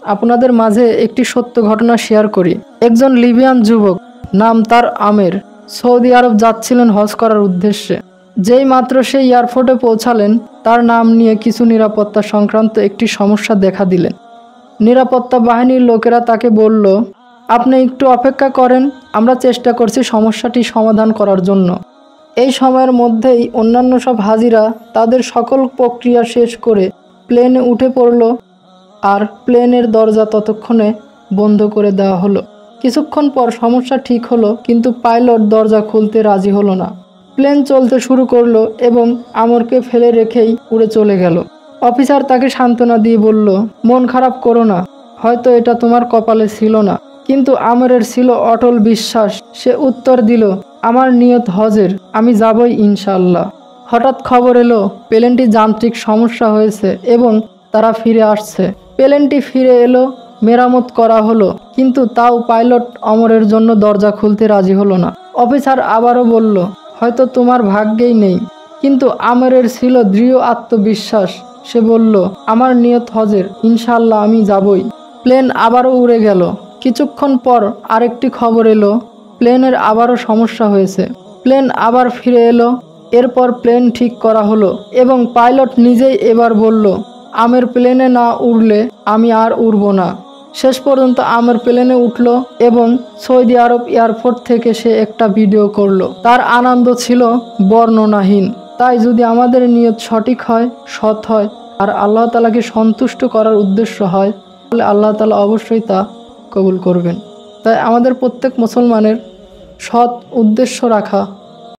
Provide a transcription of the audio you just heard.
আপনাদের মাঝে একটি সত্য ঘটনা শেয়ার করি। একজন লিবিয়ান যুবক, নাম তার আমের, সৌদি আরব যাচ্ছিলেন হজ করার উদ্দেশ্যে। যেই মাত্র সে এয়ারপোর্টে পৌঁছালেন, তার নাম নিয়ে কিছু নিরাপত্তা সংক্রান্ত একটি সমস্যা দেখা দিলেন। নিরাপত্তা বাহিনীর লোকেরা তাকে বলল, আপনি একটু অপেক্ষা করেন, আমরা চেষ্টা করছি সমস্যাটি সমাধান করার জন্য। এই সময়ের মধ্যেই অন্যান্য সব হাজিরা তাদের সকল প্রক্রিয়া শেষ করে প্লেনে উঠে পড়ল, আর প্লেনের দরজা ততক্ষণে বন্ধ করে দেওয়া হলো। কিছুক্ষণ পর সমস্যা ঠিক হলো, কিন্তু পাইলট দরজা খুলতে রাজি হলো না। প্লেন চলতে শুরু করলো এবং আমরকে ফেলে রেখেই উড়ে চলে গেল। অফিসার তাকে সান্ত্বনা দিয়ে বলল, মন খারাপ করো না, হয়তো এটা তোমার কপালে ছিল না। কিন্তু আমরের ছিল অটল বিশ্বাস। সে উত্তর দিল, আমার নিয়ত হজের, আমি যাবই ইনশাআল্লাহ। হঠাৎ খবর এলো প্লেনটি যান্ত্রিক সমস্যা হয়েছে এবং তারা ফিরে আসছে। প্লেনটি ফিরে এলো, মেরামত করা হলো, কিন্তু তাও পাইলট অমরের জন্য দরজা খুলতে রাজি হলো না। অফিসার আবারও বলল, হয়তো তোমার ভাগ্যেই নেই। কিন্তু আমরের ছিল দৃঢ় আত্মবিশ্বাস। সে বলল, আমার নিয়ত হজের, ইনশাআল্লাহ আমি যাবই। প্লেন আবারও উড়ে গেল। কিছুক্ষণ পর আরেকটি খবর এলো, প্লেনের আবারও সমস্যা হয়েছে। প্লেন আবার ফিরে এলো। এরপর প্লেন ঠিক করা হলো এবং পাইলট নিজেই এবার বলল, আমের প্লেনে না উড়লে আমি আর উড়ব না। শেষ পর্যন্ত আমের প্লেনে উঠল এবং সৌদি আরব এয়ারপোর্ট থেকে সে একটা ভিডিও করলো। তার আনন্দ ছিল বর্ণনাহীন। তাই যদি আমাদের নিয়ত সঠিক হয়, সৎ হয়, আর আল্লাহ তাআলাকে সন্তুষ্ট করার উদ্দেশ্য হয়, তাহলে আল্লাহ তাআলা অবশ্যই তা কবুল করবেন। তাই আমাদের প্রত্যেক মুসলমানের সৎ উদ্দেশ্য রাখা